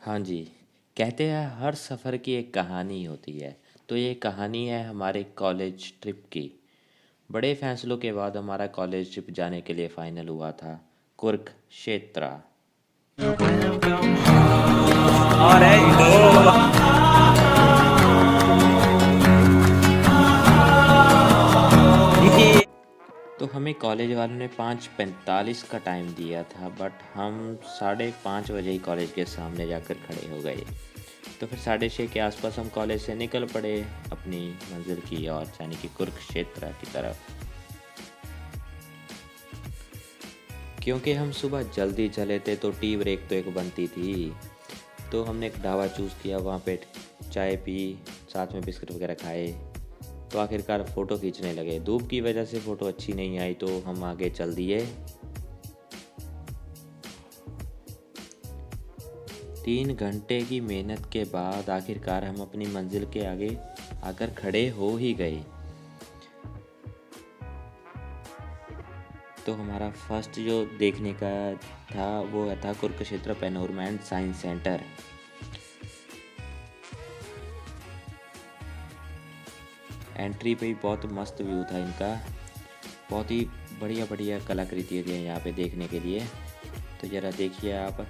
हाँ जी, कहते हैं हर सफ़र की एक कहानी होती है। तो ये कहानी है हमारे कॉलेज ट्रिप की। बड़े फैसलों के बाद हमारा कॉलेज ट्रिप जाने के लिए फ़ाइनल हुआ था, कुरुक्षेत्र। तो हमें कॉलेज वालों ने 5:45 का टाइम दिया था, बट हम 5:30 बजे ही कॉलेज के सामने जाकर खड़े हो गए। तो फिर 6:30 के आसपास हम कॉलेज से निकल पड़े अपनी मंजिल की ओर, यानी कि कुरुक्षेत्र की तरफ। क्योंकि हम सुबह जल्दी चले थे तो टी ब्रेक तो एक बनती थी। तो हमने एक ढाबा चूज़ किया, वहाँ पे चाय पी, साथ में बिस्किट वगैरह खाए। तो आखिरकार फ़ोटो खींचने लगे। धूप की वजह से फ़ोटो अच्छी नहीं आई तो हम आगे चल दिए। 3 घंटे की मेहनत के बाद आखिरकार हम अपनी मंजिल के आगे आकर खड़े हो ही गए। तो हमारा फर्स्ट जो देखने का था वो था Kurukshetra panorama and science centre. Entry पे ही बहुत मस्त व्यू था इनका। बहुत ही बढ़िया बढ़िया कलाकृतियाँ थी यहाँ पे देखने के लिए। तो ज़रा देखिए आप।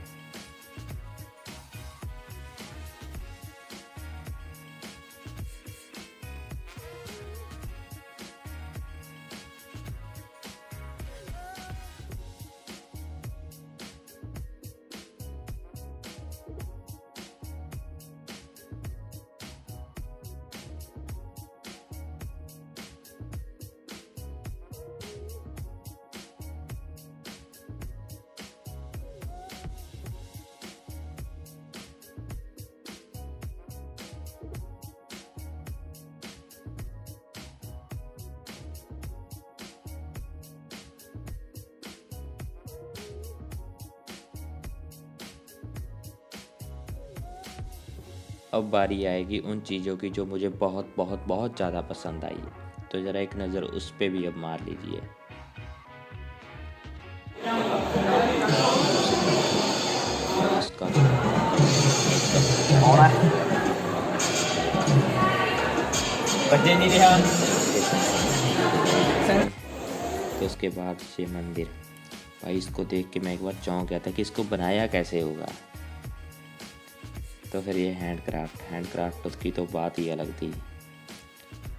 अब बारी आएगी उन चीज़ों की जो मुझे बहुत बहुत बहुत ज़्यादा पसंद आई। तो ज़रा एक नज़र उस पे भी अब मार लीजिए। इसका तो उसके बाद ये मंदिर, भाई इसको देख के मैं एक बार चौंक गया था कि इसको बनाया कैसे होगा। तो फिर ये हैंडक्राफ्ट उसकी तो बात ही अलग थी।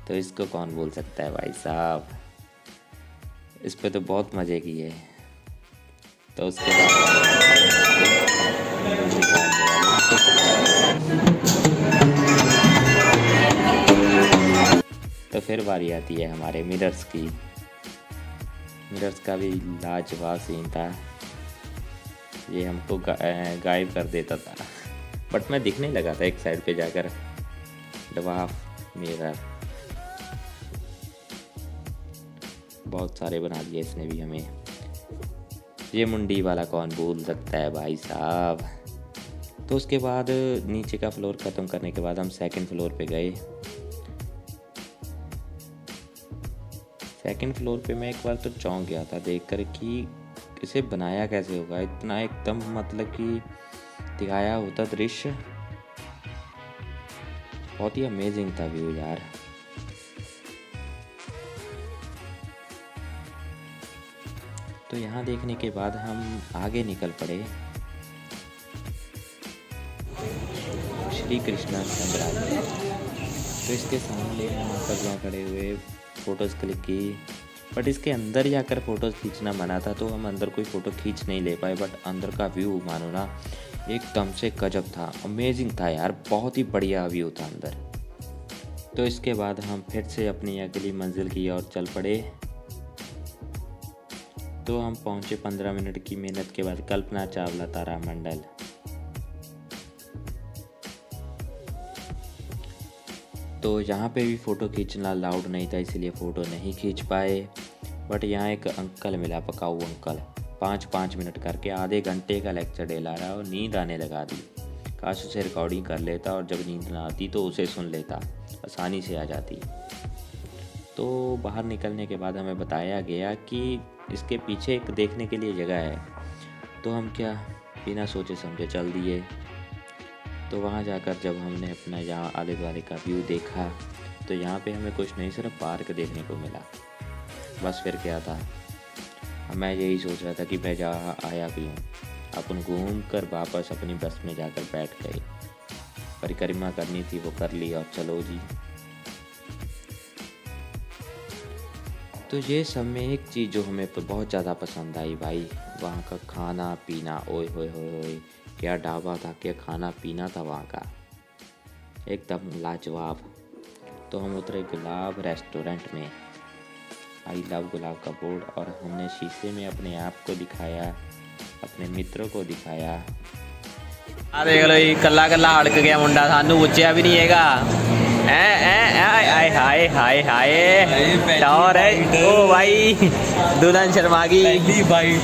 तो इसको कौन बोल सकता है भाई साहब। इस पे तो बहुत मज़े किए। तो उसके बाद तो फिर बारी आती है हमारे मिरर्स की। मिरर्स का भी लाजवाब सीन था। ये हमको गायब कर देता था, बट मैं दिखने लगा था एक साइड पे जाकर। डवाफ मिरर बहुत सारे बना दिए इसने भी हमें। ये मुंडी वाला कौन भूल सकता है भाई साहब। तो उसके बाद नीचे का फ्लोर ख़त्म करने के बाद हम सेकंड फ्लोर पे गए। सेकंड फ्लोर पे मैं एक बार तो चौंक गया था देखकर कि इसे बनाया कैसे होगा। इतना एकदम मतलब कि दिखाया होता दृश्य, बहुत ही अमेजिंग था व्यू यार। तो यहाँ देखने के बाद हम आगे निकल पड़े श्री कृष्णा संग्रहालय। तो इसके सामने हम आकर जहाँ खड़े हुए फ़ोटोज़ क्लिक की, बट इसके अंदर जाकर फ़ोटोज़ खींचना मना था तो हम अंदर कोई फ़ोटो खींच नहीं ले पाए। बट अंदर का व्यू मानो ना एकदम से गजब था, अमेजिंग था यार, बहुत ही बढ़िया व्यू था अंदर। तो इसके बाद हम फिर से अपनी अगली मंजिल की ओर चल पड़े। तो हम पहुँचे 15 मिनट की मेहनत के बाद कल्पना चावला तारामंडल। तो यहाँ पे भी फ़ोटो खींचना अलाउड नहीं था, इसलिए फ़ोटो नहीं खींच पाए। बट यहाँ एक अंकल मिला, पकाऊ अंकल, 5-5 मिनट करके आधे घंटे का लेक्चर डेला रहा और नींद आने लगा दी। काश उसे रिकॉर्डिंग कर लेता और जब नींद ना आती तो उसे सुन लेता, आसानी से आ जाती। तो बाहर निकलने के बाद हमें बताया गया कि इसके पीछे एक देखने के लिए जगह है। तो हम क्या बिना सोचे समझे चल दिए। तो वहाँ जाकर जब हमने अपना यहाँ आले दुआले का व्यू देखा तो यहाँ पे हमें कुछ नहीं, सिर्फ पार्क देखने को मिला। बस फिर क्या था, मैं यही सोच रहा था कि मैं जहाँ आया भी हूँ। अपन घूम कर वापस अपनी बस में जाकर बैठ गए। परिक्रमा करनी थी वो कर ली और चलो जी। तो ये सब में एक चीज़ जो हमें बहुत ज़्यादा पसंद आई भाई, वहाँ का खाना पीना। ओए होए होए होए, क्या ढाबा था, क्या खाना पीना था वहाँ का, एकदम लाजवाब। तो हम उतरे गुलाब रेस्टोरेंट में, आई लव गुलाब का बोर्ड, और हमने शीशे में अपने आप को दिखाया, अपने मित्रों को दिखाया। आ देख लो जी, कला कला हड़क गया मुंडा, सानू पूछया भी नहीं हैगा। हाय हाय हाय हाय टॉर है ओ भाई, दुल्हन शर्मा गई,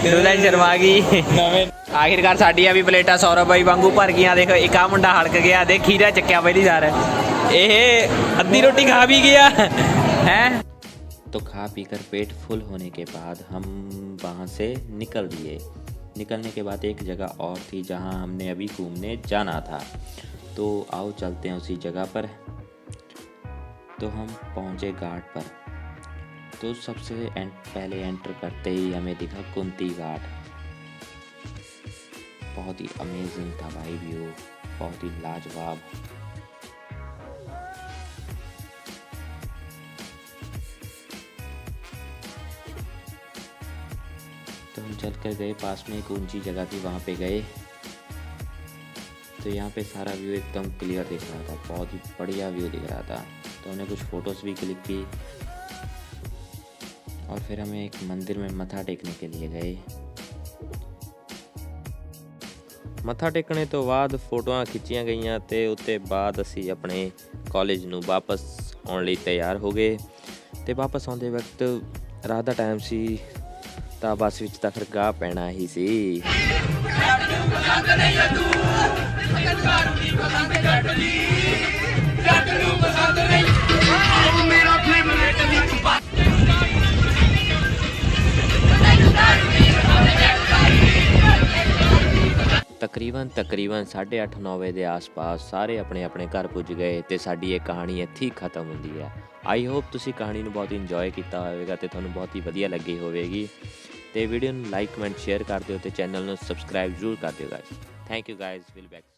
दुल्हन शर्मा गई। आखिरकार साडियां भी प्लेटा सौरभ भाई वांगू भर गया। देखो एक आ मुंडा हड़क गया, देख खीरा चक्या पहली सार, ये अद्धी रोटी खा भी गया है। तो खा पीकर पेट फुल होने के बाद हम वहाँ से निकल दिए। निकलने के बाद एक जगह और थी जहाँ हमने अभी घूमने जाना था, तो आओ चलते हैं उसी जगह पर। तो हम पहुँचे घाट पर। तो सबसे पहले एंटर करते ही हमें दिखा कुंती घाट। बहुत ही अमेजिंग था भाई व्यू, बहुत ही लाजवाब। तो हम चल कर गए, पास में एक ऊंची जगह थी, वहाँ पे गए। तो यहाँ पे सारा व्यू एकदम क्लियर दिख रहा था, बहुत ही बढ़िया व्यू दिख रहा था। तो हमने कुछ फ़ोटोज़ भी क्लिक की और फिर हमें एक मंदिर में मत्था टेकने के लिए गए। मत्था टेकने तो बाद फोटोआं खिंचियां गईयां ते उत्ते बाद असी अपने कॉलेज नूं वापस आउण लई तैयार हो गए। ते वापस आउंदे वक्त रात दा टाइम सी, ਤਾਂ ਬੱਸ ਵਿੱਚ ਤਾਂ ਫਿਰ ਗਾਹ ਪੈਣਾ ਹੀ ਸੀ। ਤਕਰੀਬਨ 8:30-9 ਵਜੇ ਦੇ ਆਸ-ਪਾਸ ਸਾਰੇ ਆਪਣੇ ਘਰ ਪੁੱਜ ਗਏ ਤੇ ਸਾਡੀ ਇਹ ਕਹਾਣੀ ਇੱਥੇ ਹੀ ਖਤਮ ਹੁੰਦੀ ਹੈ। ਆਈ ਹੋਪ ਤੁਸੀਂ ਕਹਾਣੀ ਨੂੰ ਬਹੁਤ ਇੰਜੋਏ ਕੀਤਾ ਹੋਵੇਗਾ ਤੇ ਤੁਹਾਨੂੰ ਬਹੁਤ ਹੀ ਵਧੀਆ ਲੱਗੀ ਹੋਵੇਗੀ। ਤੇ ਵੀਡੀਓ ਨੂੰ ਲਾਈਕ ਕਮੈਂਟ ਸ਼ੇਅਰ ਕਰ ਦਿਓ ਤੇ ਚੈਨਲ ਨੂੰ ਸਬਸਕ੍ਰਾਈਬ ਜ਼ਰੂਰ ਕਰ ਦਿਓ guys. Thank you guys, will back.